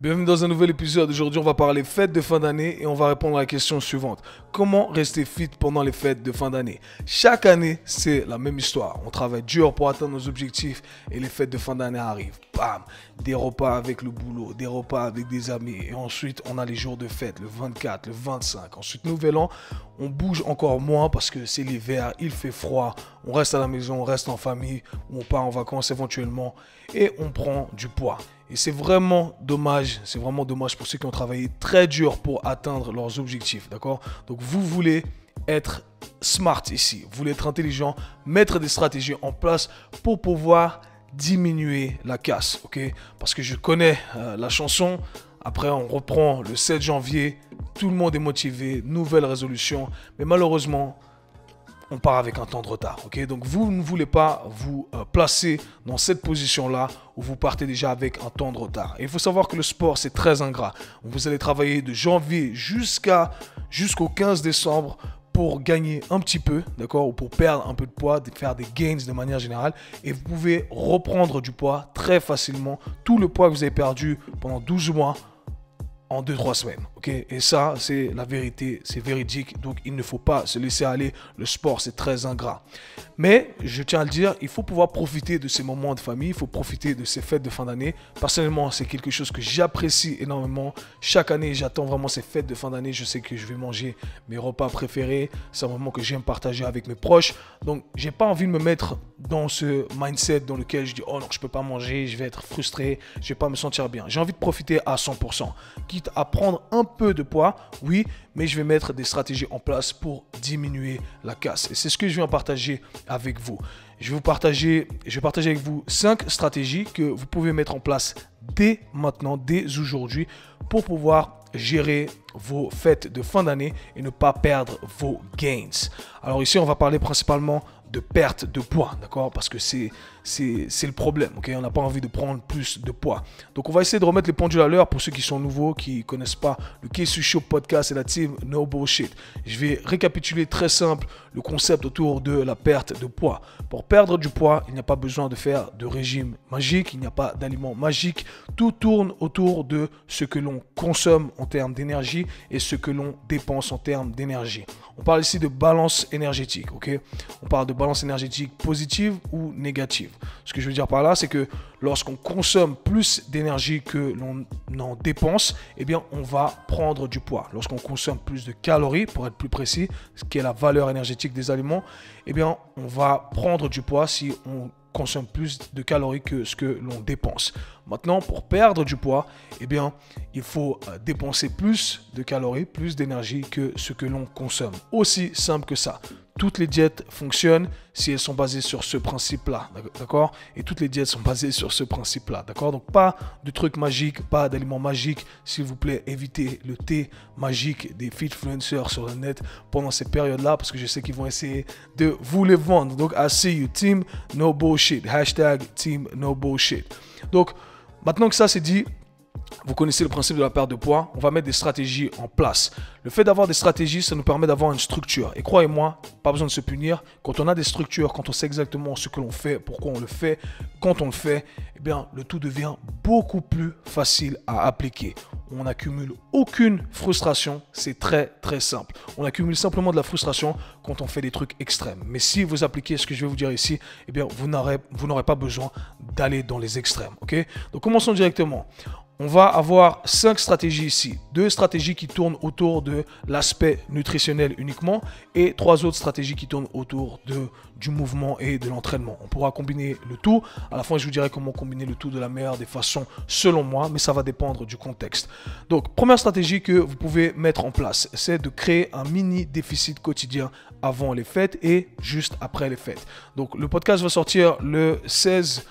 Bienvenue dans un nouvel épisode. Aujourd'hui, on va parler fêtes de fin d'année et on va répondre à la question suivante. Comment rester fit pendant les fêtes de fin d'année? Chaque année, c'est la même histoire. On travaille dur pour atteindre nos objectifs et les fêtes de fin d'année arrivent. Bam! Des repas avec le boulot, des repas avec des amis. Et ensuite, on a les jours de fête, le 24, le 25. Ensuite, Nouvel An, on bouge encore moins parce que c'est l'hiver, il fait froid. On reste à la maison, on reste en famille, ou on part en vacances éventuellement et on prend du poids. Et c'est vraiment dommage pour ceux qui ont travaillé très dur pour atteindre leurs objectifs, d'accord? Donc vous voulez être smart ici, vous voulez être intelligent, mettre des stratégies en place pour pouvoir diminuer la casse, ok? Parce que je connais la chanson, après on reprend le 7 janvier, tout le monde est motivé, nouvelle résolution, mais malheureusement, on part avec un temps de retard, ok? Donc vous ne voulez pas vous placer dans cette position-là où vous partez déjà avec un temps de retard. Et il faut savoir que le sport, c'est très ingrat. Vous allez travailler de janvier jusqu'au 15 décembre pour gagner un petit peu, d'accord? Ou pour perdre un peu de poids, faire des gains de manière générale. Et vous pouvez reprendre du poids très facilement. Tout le poids que vous avez perdu pendant 12 mois, en 2-3 semaines, ok? Et ça, c'est la vérité, c'est véridique, donc il ne faut pas se laisser aller. Le sport, c'est très ingrat. Mais, je tiens à le dire, il faut pouvoir profiter de ces moments de famille, il faut profiter de ces fêtes de fin d'année. Personnellement, c'est quelque chose que j'apprécie énormément. Chaque année, j'attends vraiment ces fêtes de fin d'année. Je sais que je vais manger mes repas préférés. C'est un moment que j'aime partager avec mes proches. Donc, j'ai pas envie de me mettre dans ce mindset dans lequel je dis « Oh non, je peux pas manger, je vais être frustré, je vais pas me sentir bien. » J'ai envie de profiter à 100%. Quitte à prendre un peu de poids, oui, mais je vais mettre des stratégies en place pour diminuer la casse. Et c'est ce que je viens partager avec vous. Je vais partager avec vous 5 stratégies que vous pouvez mettre en place dès maintenant, dès aujourd'hui, pour pouvoir gérer vos fêtes de fin d'année et ne pas perdre vos gains. Alors ici, on va parler principalement de perte de poids, d'accord? Parce que c'est le problème, ok? On n'a pas envie de prendre plus de poids. Donc, on va essayer de remettre les pendules à l'heure pour ceux qui sont nouveaux, qui ne connaissent pas le KSU Show podcast et la team No Bullshit. Je vais récapituler très simple le concept autour de la perte de poids. Pour perdre du poids, il n'y a pas besoin de faire de régime magique, il n'y a pas d'aliment magique. Tout tourne autour de ce que l'on consomme en termes d'énergie et ce que l'on dépense en termes d'énergie. On parle ici de balance énergétique, ok? On parle de balance énergétique positive ou négative. Ce que je veux dire par là, c'est que lorsqu'on consomme plus d'énergie que l'on en dépense, eh bien, on va prendre du poids. Lorsqu'on consomme plus de calories, pour être plus précis, ce qui est la valeur énergétique des aliments, eh bien, on va prendre du poids si on consomme plus de calories que ce que l'on dépense. Maintenant, pour perdre du poids, eh bien, il faut dépenser plus de calories, plus d'énergie que ce que l'on consomme. Aussi simple que ça. Toutes les diètes fonctionnent si elles sont basées sur ce principe-là, d'accord? Et toutes les diètes sont basées sur ce principe-là, d'accord? Donc, pas de trucs magiques, pas d'aliments magiques. S'il vous plaît, évitez le thé magique des fitfluencers sur le net pendant ces périodes-là, parce que je sais qu'ils vont essayer de vous les vendre. Donc, I see you, team no bullshit. Hashtag team no bullshit. Donc, maintenant que ça c'est dit, vous connaissez le principe de la perte de poids, on va mettre des stratégies en place. Le fait d'avoir des stratégies, ça nous permet d'avoir une structure. Et croyez-moi, pas besoin de se punir. Quand on a des structures, quand on sait exactement ce que l'on fait, pourquoi on le fait, quand on le fait, eh bien, le tout devient beaucoup plus facile à appliquer. On n'accumule aucune frustration, c'est très très simple. On accumule simplement de la frustration quand on fait des trucs extrêmes. Mais si vous appliquez ce que je vais vous dire ici, eh bien, vous n'aurez pas besoin d'aller dans les extrêmes. Ok? Donc commençons directement. On va avoir 5 stratégies ici. 2 stratégies qui tournent autour de l'aspect nutritionnel uniquement et 3 autres stratégies qui tournent autour du mouvement et de l'entraînement. On pourra combiner le tout. À la fin, je vous dirai comment combiner le tout de la meilleure des façons selon moi, mais ça va dépendre du contexte. Donc, première stratégie que vous pouvez mettre en place, c'est de créer un mini déficit quotidien avant les fêtes et juste après les fêtes. Donc, le podcast va sortir le 16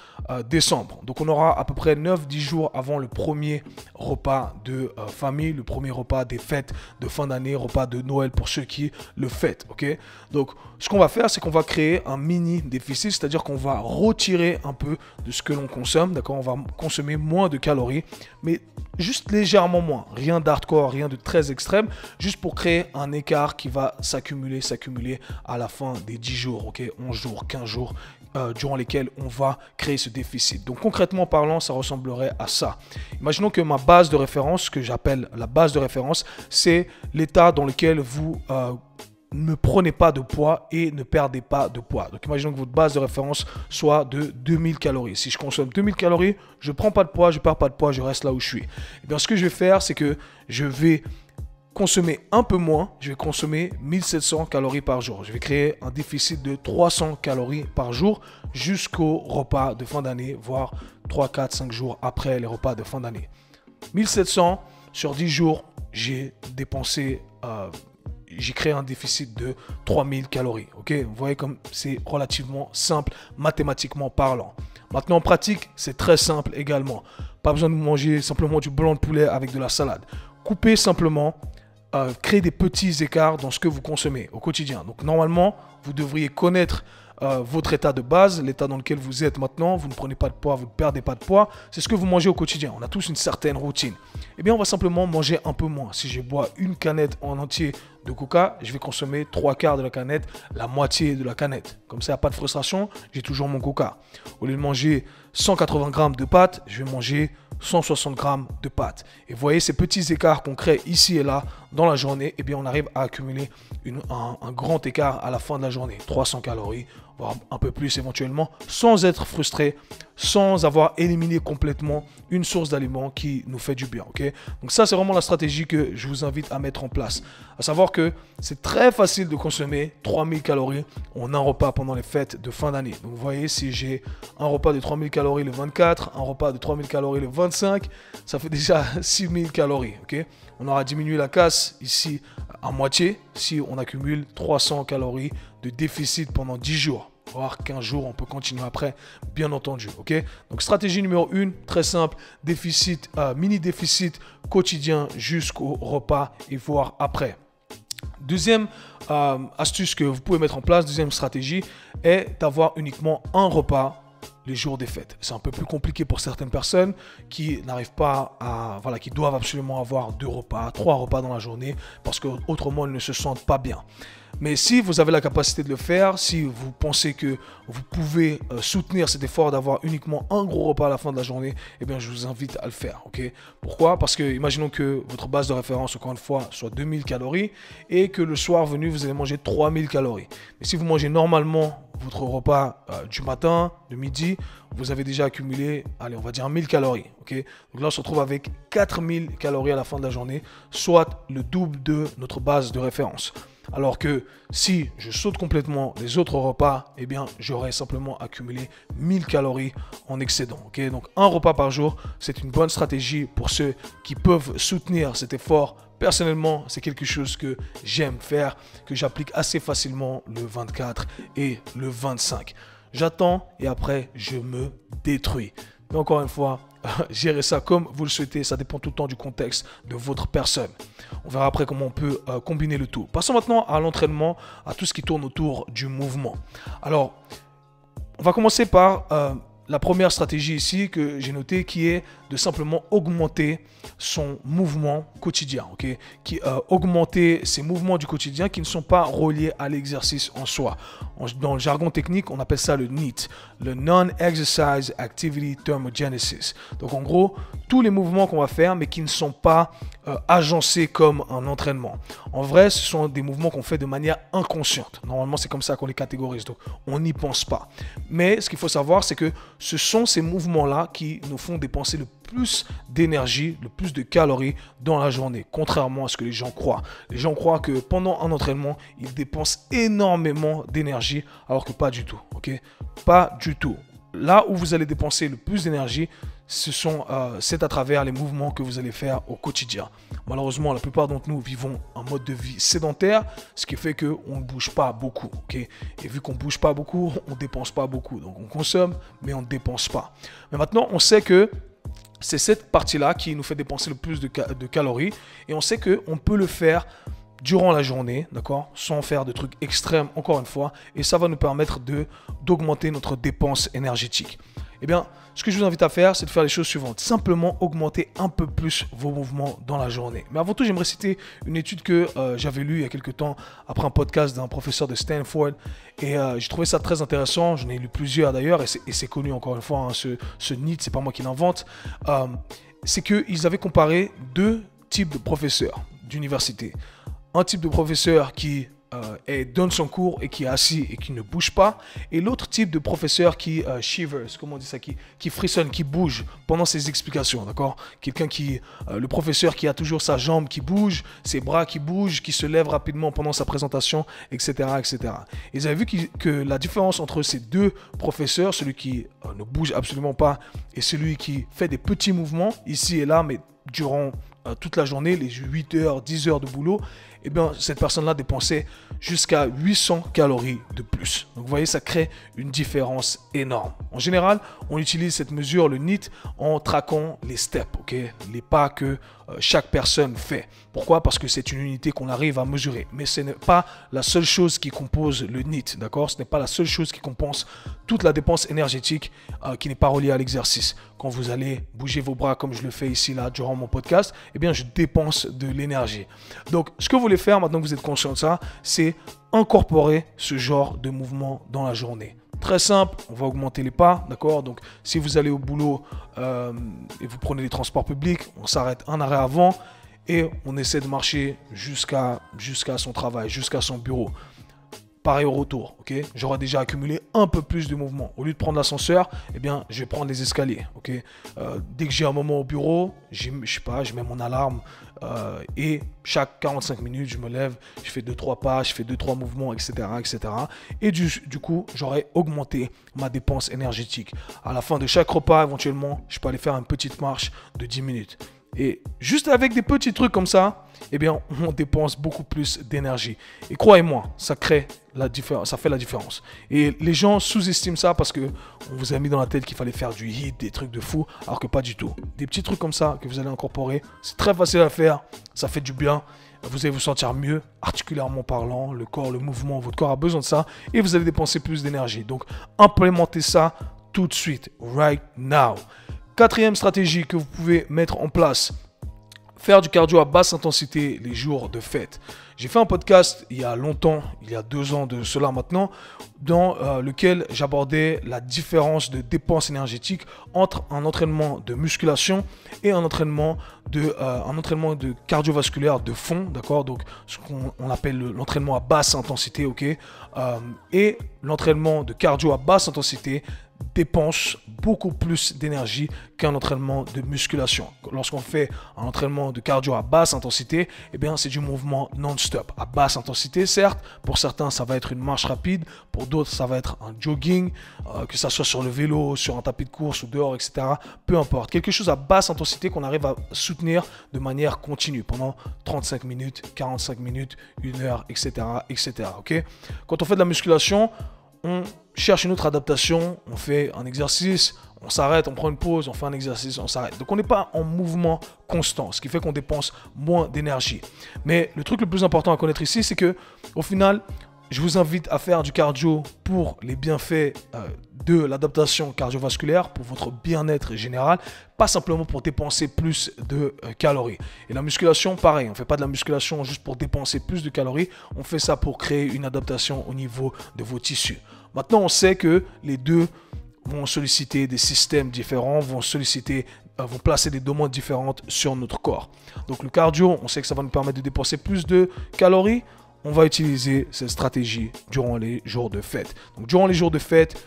décembre. Donc, on aura à peu près 9-10 jours avant le premier repas de famille, le premier repas des fêtes de fin d'année, repas de Noël pour ceux qui le fêtent. Ok? Donc, ce qu'on va faire, c'est qu'on va créer un mini déficit, c'est-à-dire qu'on va retirer un peu de ce que l'on consomme. D'accord? On va consommer moins de calories, mais juste légèrement moins. Rien d'hardcore, rien de très extrême, juste pour créer un écart qui va s'accumuler à la fin des 10 jours, ok? 11 jours, 15 jours, durant lesquels on va créer ce déficit. Donc concrètement parlant, ça ressemblerait à ça. Imaginons que ma base de référence, ce que j'appelle la base de référence, c'est l'état dans lequel vous ne prenez pas de poids et ne perdez pas de poids. Donc imaginons que votre base de référence soit de 2000 calories. Si je consomme 2000 calories, je ne prends pas de poids, je ne perds pas de poids, je reste là où je suis. Et bien ce que je vais faire, c'est que je vais consommer un peu moins, je vais consommer 1700 calories par jour. Je vais créer un déficit de 300 calories par jour jusqu'au repas de fin d'année, voire 3, 4, 5 jours après les repas de fin d'année. 1700 sur 10 jours, j'ai dépensé, j'ai créé un déficit de 3000 calories. Ok, vous voyez comme c'est relativement simple mathématiquement parlant. Maintenant en pratique, c'est très simple également. Pas besoin de manger simplement du blanc de poulet avec de la salade. Coupez simplement. Créer des petits écarts dans ce que vous consommez au quotidien. Donc normalement, vous devriez connaître votre état de base, l'état dans lequel vous êtes maintenant. Vous ne prenez pas de poids, vous ne perdez pas de poids. C'est ce que vous mangez au quotidien. On a tous une certaine routine. Eh bien, on va simplement manger un peu moins. Si je bois une canette en entier de coca, je vais consommer 3/4 de la canette, la moitié de la canette. Comme ça, il n'y a pas de frustration, j'ai toujours mon coca. Au lieu de manger 180 grammes de pâtes, je vais manger 160 grammes de pâtes. Et vous voyez ces petits écarts qu'on crée ici et là dans la journée, eh bien on arrive à accumuler un grand écart à la fin de la journée. 300 calories, voire un peu plus éventuellement, sans être frustré, sans avoir éliminé complètement une source d'aliments qui nous fait du bien. Okay? Donc ça, c'est vraiment la stratégie que je vous invite à mettre en place. À savoir que c'est très facile de consommer 3000 calories en un repas pendant les fêtes de fin d'année. Donc vous voyez, si j'ai un repas de 3000 calories le 24, un repas de 3000 calories le 25, ça fait déjà 6000 calories. Okay? On aura diminué la casse ici à moitié si on accumule 300 calories de déficit pendant 10 jours. Voire 15 jours, on peut continuer après, bien entendu. Okay? Donc stratégie numéro 1, très simple, déficit, mini déficit quotidien jusqu'au repas et voire après. Deuxième astuce que vous pouvez mettre en place, deuxième stratégie, est d'avoir uniquement un repas les jours des fêtes. C'est un peu plus compliqué pour certaines personnes qui n'arrivent pas à, voilà, qui doivent absolument avoir 2 repas, 3 repas dans la journée parce qu'autrement ils ne se sentent pas bien. Mais si vous avez la capacité de le faire, si vous pensez que vous pouvez soutenir cet effort d'avoir uniquement un gros repas à la fin de la journée, eh bien je vous invite à le faire. Okay? Pourquoi? Parce que imaginons que votre base de référence, encore une fois, soit 2000 calories et que le soir venu, vous allez manger 3000 calories. Mais si vous mangez normalement votre repas du matin, de midi, vous avez déjà accumulé, allez, on va dire 1000 calories. Okay? Donc là, on se retrouve avec 4000 calories à la fin de la journée, soit le double de notre base de référence. Alors que si je saute complètement les autres repas, eh bien, j'aurais simplement accumulé 1000 calories en excédent. Okay? Donc, un repas par jour, c'est une bonne stratégie pour ceux qui peuvent soutenir cet effort. Personnellement, c'est quelque chose que j'aime faire, que j'applique assez facilement le 24 et le 25. J'attends et après, je me détruis. Mais encore une fois, gérez ça comme vous le souhaitez. Ça dépend tout le temps du contexte de votre personne. On verra après comment on peut combiner le tout. Passons maintenant à l'entraînement, à tout ce qui tourne autour du mouvement. Alors, on va commencer par la première stratégie ici que j'ai notée qui est de simplement augmenter son mouvement quotidien. Okay? Augmenter ses mouvements du quotidien qui ne sont pas reliés à l'exercice en soi. Dans le jargon technique, on appelle ça le NEAT, le Non-Exercise Activity Thermogenesis. Donc en gros, tous les mouvements qu'on va faire mais qui ne sont pas agencés comme un entraînement. En vrai, ce sont des mouvements qu'on fait de manière inconsciente. Normalement, c'est comme ça qu'on les catégorise. Donc on n'y pense pas. Mais ce qu'il faut savoir, c'est que ce sont ces mouvements-là qui nous font dépenser le plus d'énergie, le plus de calories dans la journée, contrairement à ce que les gens croient. Les gens croient que pendant un entraînement, ils dépensent énormément d'énergie, alors que pas du tout. Okay? Pas du tout. Là où vous allez dépenser le plus d'énergie, c'est à travers les mouvements que vous allez faire au quotidien. Malheureusement, la plupart d'entre nous vivons un mode de vie sédentaire, ce qui fait qu'on ne bouge pas beaucoup. Okay? Et vu qu'on ne bouge pas beaucoup, on ne dépense pas beaucoup. Donc on consomme, mais on ne dépense pas. Mais maintenant, on sait que c'est cette partie-là qui nous fait dépenser le plus de calories. Et on sait qu'on peut le faire durant la journée, d'accord, sans faire de trucs extrêmes, encore une fois. Et ça va nous permettre d'augmenter notre dépense énergétique. Eh bien, ce que je vous invite à faire, c'est de faire les choses suivantes. Simplement augmenter un peu plus vos mouvements dans la journée. Mais avant tout, j'aimerais citer une étude que j'avais lue il y a quelques temps après un podcast d'un professeur de Stanford. Et j'ai trouvé ça très intéressant. J'en ai lu plusieurs d'ailleurs. Et c'est connu encore une fois, hein, ce NEAT, c'est pas moi qui l'invente. C'est qu'ils avaient comparé deux types de professeurs d'université. Un type de professeur qui donne son cours et qui est assis et qui ne bouge pas, et l'autre type de professeur qui shivers, comment on dit ça, qui frissonne, qui bouge pendant ses explications, d'accord? Quelqu'un le professeur qui a toujours sa jambe qui bouge, ses bras qui bougent, qui se lève rapidement pendant sa présentation, etc., etc. Et vous avez vu que la différence entre ces deux professeurs, celui qui ne bouge absolument pas et celui qui fait des petits mouvements ici et là, mais durant toute la journée, les 8 heures, 10 heures de boulot, eh bien, cette personne-là dépensait jusqu'à 800 calories de plus. Donc, vous voyez, ça crée une différence énorme. En général, on utilise cette mesure, le NEAT, en traquant les steps, les pas que chaque personne fait. Pourquoi? Parce que c'est une unité qu'on arrive à mesurer. Mais ce n'est pas la seule chose qui compose le NEAT, d'accord? Ce n'est pas la seule chose qui compense toute la dépense énergétique qui n'est pas reliée à l'exercice. Quand vous allez bouger vos bras comme je le fais ici, là, durant mon podcast, eh bien, je dépense de l'énergie. Donc, ce que vous voulez faire, maintenant que vous êtes conscient de ça, c'est incorporer ce genre de mouvement dans la journée. Très simple, on va augmenter les pas, d'accord? Donc, si vous allez au boulot et vous prenez les transports publics, on s'arrête un arrêt avant et on essaie de marcher jusqu'à son travail, jusqu'à son bureau. Pareil au retour, j'aurai déjà accumulé un peu plus de mouvement. Au lieu de prendre l'ascenseur, eh bien, je vais prendre les escaliers, dès que j'ai un moment au bureau, je mets mon alarme et chaque 45 minutes, je me lève, je fais 2-3 pas, je fais 2-3 mouvements, etc., etc. Et du coup, j'aurai augmenté ma dépense énergétique. À la fin de chaque repas, éventuellement, je peux aller faire une petite marche de 10 minutes. Et juste avec des petits trucs comme ça, eh bien, on dépense beaucoup plus d'énergie. Et croyez-moi, ça fait la différence. Et les gens sous-estiment ça parce qu'on vous a mis dans la tête qu'il fallait faire du HIIT, des trucs de fou, alors que pas du tout. Des petits trucs comme ça que vous allez incorporer, c'est très facile à faire, ça fait du bien. Vous allez vous sentir mieux, articulairement parlant, le corps, le mouvement, votre corps a besoin de ça et vous allez dépenser plus d'énergie. Donc, implémentez ça tout de suite, right now. Quatrième stratégie que vous pouvez mettre en place, faire du cardio à basse intensité les jours de fête. J'ai fait un podcast il y a longtemps, il y a 2 ans de cela maintenant, dans lequel j'abordais la différence de dépense énergétique entre un entraînement de musculation et un entraînement de cardiovasculaire de fond, d'accord? Donc ce qu'on appelle l'entraînement à basse intensité, et l'entraînement de cardio à basse intensité dépense beaucoup plus d'énergie qu'un entraînement de musculation. Lorsqu'on fait un entraînement de cardio à basse intensité, eh bien c'est du mouvement non-stop. À basse intensité, certes, pour certains ça va être une marche rapide, pour d'autres ça va être un jogging, que ça soit sur le vélo, sur un tapis de course ou dehors, etc. Peu importe. Quelque chose à basse intensité qu'on arrive à soutenir de manière continue pendant 35 minutes, 45 minutes, 1 heure, etc. etc. Quand on fait de la musculation, on cherche une autre adaptation, on fait un exercice, on s'arrête, on prend une pause, on fait un exercice, on s'arrête. Donc on n'est pas en mouvement constant, ce qui fait qu'on dépense moins d'énergie. Mais le truc le plus important à connaître ici, c'est que au final, je vous invite à faire du cardio pour les bienfaits de l'adaptation cardiovasculaire, pour votre bien-être général, pas simplement pour dépenser plus de calories. Et la musculation, pareil, on ne fait pas de la musculation juste pour dépenser plus de calories, on fait ça pour créer une adaptation au niveau de vos tissus. Maintenant, on sait que les deux vont solliciter des systèmes différents, vont placer des demandes différentes sur notre corps. Donc le cardio, on sait que ça va nous permettre de dépenser plus de calories. On va utiliser cette stratégie durant les jours de fête. Donc durant les jours de fête,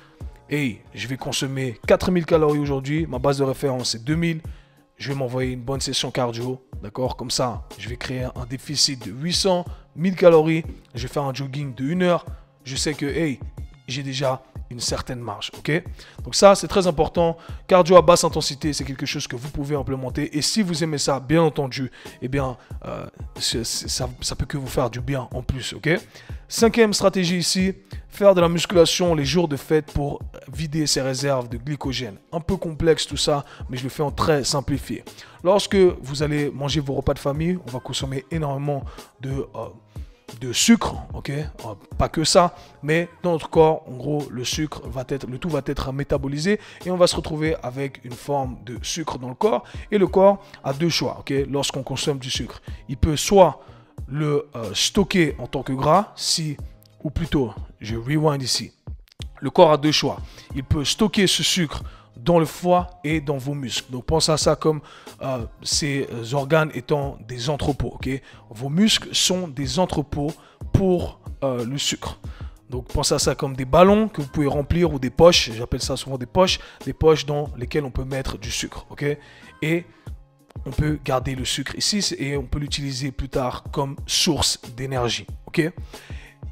je vais consommer 4000 calories aujourd'hui. Ma base de référence c'est 2000. Je vais m'envoyer une bonne session cardio. D'accord? Comme ça, je vais créer un déficit de 800, 1000 calories. Je vais faire un jogging de 1 heure. Je sais que, j'ai déjà une certaine marge, Donc ça, c'est très important. Cardio à basse intensité, c'est quelque chose que vous pouvez implémenter. Et si vous aimez ça, bien entendu, ça peut que vous faire du bien en plus, Cinquième stratégie ici, faire de la musculation les jours de fête pour vider ses réserves de glycogène. Un peu complexe tout ça, mais je le fais en très simplifié. Lorsque vous allez manger vos repas de famille, on va consommer énormément de de sucre, ok, pas que ça, mais dans notre corps, en gros, le tout va être métabolisé et on va se retrouver avec une forme de sucre dans le corps. Et le corps a deux choix, ok, lorsqu'on consomme du sucre. Il peut soit le stocker en tant que gras, ou plutôt, je rewind ici. Le corps a deux choix. Il peut stocker ce sucre dans le foie et dans vos muscles. Donc pensez à ça comme ces organes étant des entrepôts. Okay? Vos muscles sont des entrepôts pour le sucre. Donc pensez à ça comme des ballons que vous pouvez remplir ou des poches. J'appelle ça souvent des poches dans lesquelles on peut mettre du sucre. Okay? Et on peut garder le sucre ici et on peut l'utiliser plus tard comme source d'énergie. Okay?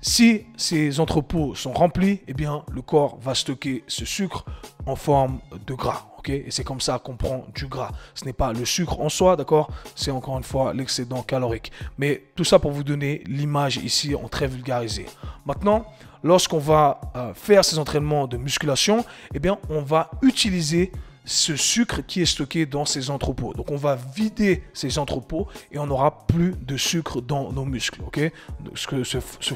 Si ces entrepôts sont remplis, eh bien, le corps va stocker ce sucre en forme de gras. Okay? Et c'est comme ça qu'on prend du gras. Ce n'est pas le sucre en soi, d'accord? C'est encore une fois l'excédent calorique. Mais tout ça pour vous donner l'image ici en très vulgarisé. Maintenant, lorsqu'on va faire ces entraînements de musculation, eh bien, on va utiliser ce sucre qui est stocké dans ces entrepôts. Donc on va vider ces entrepôts et on n'aura plus de sucre dans nos muscles. Okay? Cette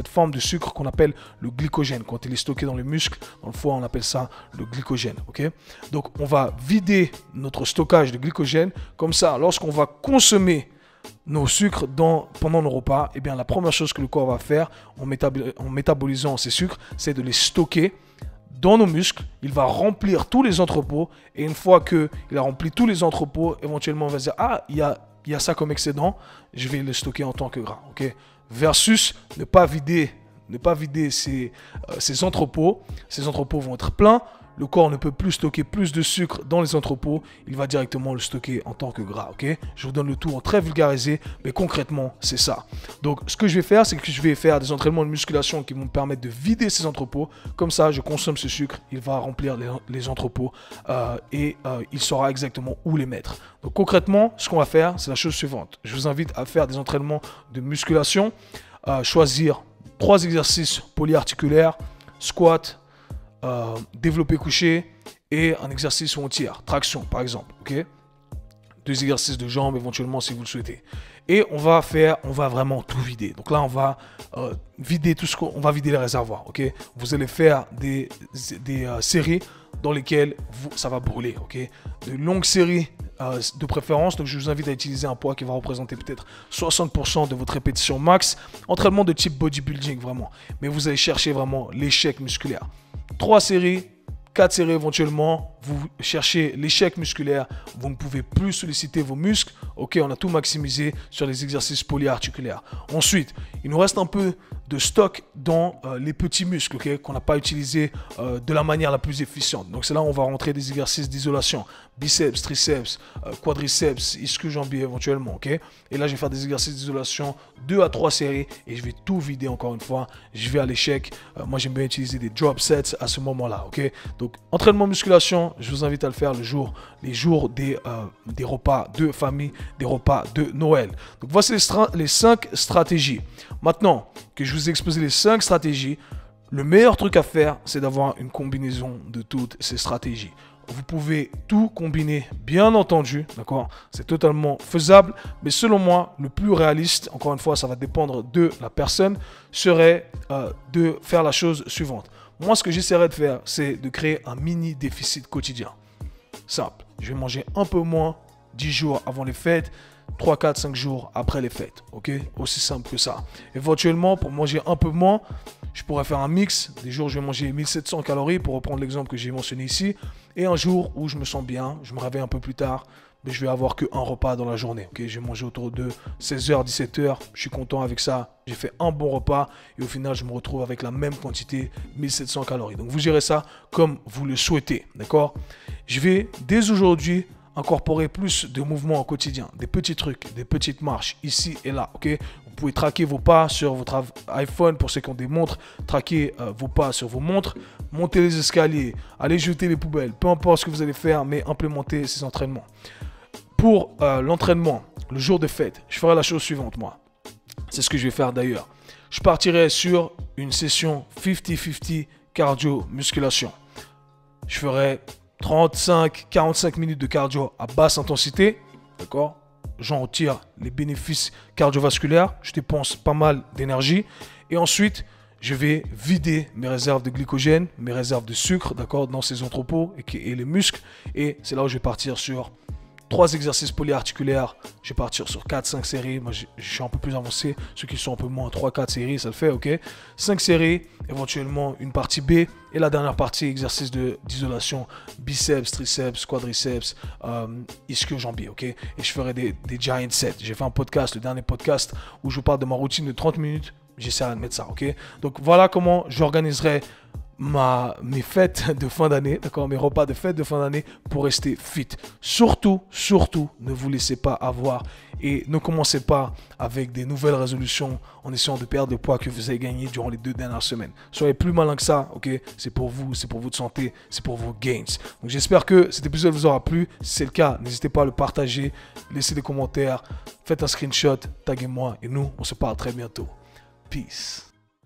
forme de sucre qu'on appelle le glycogène. Quand il est stocké dans les muscles, dans le foie, on appelle ça le glycogène. Okay? Donc on va vider notre stockage de glycogène. Comme ça, lorsqu'on va consommer nos sucres pendant nos repas, eh bien, la première chose que le corps va faire en métabolisant ces sucres, c'est de les stocker dans nos muscles. Il va remplir tous les entrepôts et une fois qu'il a rempli tous les entrepôts, éventuellement on va se dire ah, il y a ça comme excédent, je vais le stocker en tant que gras. Okay? Versus ne pas vider ces entrepôts. Ces entrepôts vont être pleins. Le corps ne peut plus stocker plus de sucre dans les entrepôts. Il va directement le stocker en tant que gras. Okay? Je vous donne le tout en très vulgarisé, mais concrètement, c'est ça. Donc, ce que je vais faire, c'est que je vais faire des entraînements de musculation qui vont me permettre de vider ces entrepôts. Comme ça, je consomme ce sucre, il va remplir les entrepôts et il saura exactement où les mettre. Donc, concrètement, ce qu'on va faire, c'est la chose suivante. Je vous invite à faire des entraînements de musculation, choisir 3 exercices polyarticulaires, squat, développé couché et un exercice où on tire, traction par exemple, ok? 2 exercices de jambes éventuellement si vous le souhaitez. Et on va vraiment tout vider. Donc là on va vider vider les réservoirs, ok? Vous allez faire des séries dans lesquelles ça va brûler, ok? De longues séries de préférence, donc je vous invite à utiliser un poids qui va représenter peut-être 60% de votre répétition max. Entraînement de type bodybuilding vraiment, mais vous allez chercher vraiment l'échec musculaire. 3 séries, 4 séries éventuellement, vous cherchez l'échec musculaire, vous ne pouvez plus solliciter vos muscles. Ok, on a tout maximisé sur les exercices polyarticulaires. Ensuite, il nous reste un peu de stock dans les petits muscles, okay, qu'on n'a pas utilisé de la manière la plus efficiente. Donc c'est là où on va rentrer des exercices d'isolation, biceps, triceps, quadriceps, ischio-jambier éventuellement. Okay. Et là, je vais faire des exercices d'isolation 2 à 3 séries et je vais tout vider encore une fois. Je vais à l'échec. Moi, j'aime bien utiliser des drop sets à ce moment-là. Okay. Donc, entraînement musculation, je vous invite à le faire les jours des repas de famille, des repas de Noël. Donc, voici les 5 stratégies. Maintenant que je vous ai exposé les 5 stratégies, le meilleur truc à faire, c'est d'avoir une combinaison de toutes ces stratégies. Vous pouvez tout combiner, bien entendu, d'accord? C'est totalement faisable, mais selon moi, le plus réaliste, encore une fois, ça va dépendre de la personne, serait de faire la chose suivante. Moi, ce que j'essaierai de faire, c'est de créer un mini déficit quotidien. Simple. Je vais manger un peu moins 10 jours avant les fêtes, 3, 4, 5 jours après les fêtes. Ok? Aussi simple que ça. Éventuellement, pour manger un peu moins, je pourrais faire un mix. Des jours, je vais manger 1700 calories, pour reprendre l'exemple que j'ai mentionné ici. Et un jour où je me sens bien, je me réveille un peu plus tard, mais je vais avoir qu'un repas dans la journée. Okay? Je vais manger autour de 16h, 17h. Je suis content avec ça. J'ai fait un bon repas et au final, je me retrouve avec la même quantité, 1700 calories. Donc, vous gérez ça comme vous le souhaitez. D'accord? Je vais, dès aujourd'hui, incorporer plus de mouvements au quotidien, des petits trucs, des petites marches ici et là. Ok, vous pouvez traquer vos pas sur votre iPhone pour ceux qui ont des montres, traquer vos pas sur vos montres, monter les escaliers, aller jeter les poubelles, peu importe ce que vous allez faire, mais implémenter ces entraînements. Pour l'entraînement, le jour de fête, je ferai la chose suivante moi. C'est ce que je vais faire d'ailleurs. Je partirai sur une session 50-50 cardio-musculation. Je ferai 35-45 minutes de cardio à basse intensité, d'accord? j'en retire les bénéfices cardiovasculaires, je dépense pas mal d'énergie. Et ensuite, je vais vider mes réserves de glycogène, mes réserves de sucre, d'accord, dans ces entrepôts et les muscles. Et c'est là où je vais partir sur 3 exercices polyarticulaires. Je vais partir sur 4-5 séries. Moi, je suis un peu plus avancé. Ceux qui sont un peu moins, 3-4 séries, ça le fait, ok. 5 séries, éventuellement une partie B. Et la dernière partie, exercice d'isolation, biceps, triceps, quadriceps, ischio-jambier, ok. Et je ferai des giant sets. J'ai fait un podcast, le dernier podcast, où je parle de ma routine de 30 minutes. J'essaierai de mettre ça, ok. Donc voilà comment j'organiserai mes fêtes de fin d'année, d'accord, mes repas de fête de fin d'année pour rester fit. Surtout, ne vous laissez pas avoir et ne commencez pas avec des nouvelles résolutions en essayant de perdre le poids que vous avez gagné durant les 2 dernières semaines. Soyez plus malin que ça, ok. C'est pour vous, c'est pour votre santé, c'est pour vos gains. Donc j'espère que cet épisode vous aura plu. Si c'est le cas, n'hésitez pas à le partager, laissez des commentaires, faites un screenshot, taguez-moi et nous, on se parle très bientôt. Peace.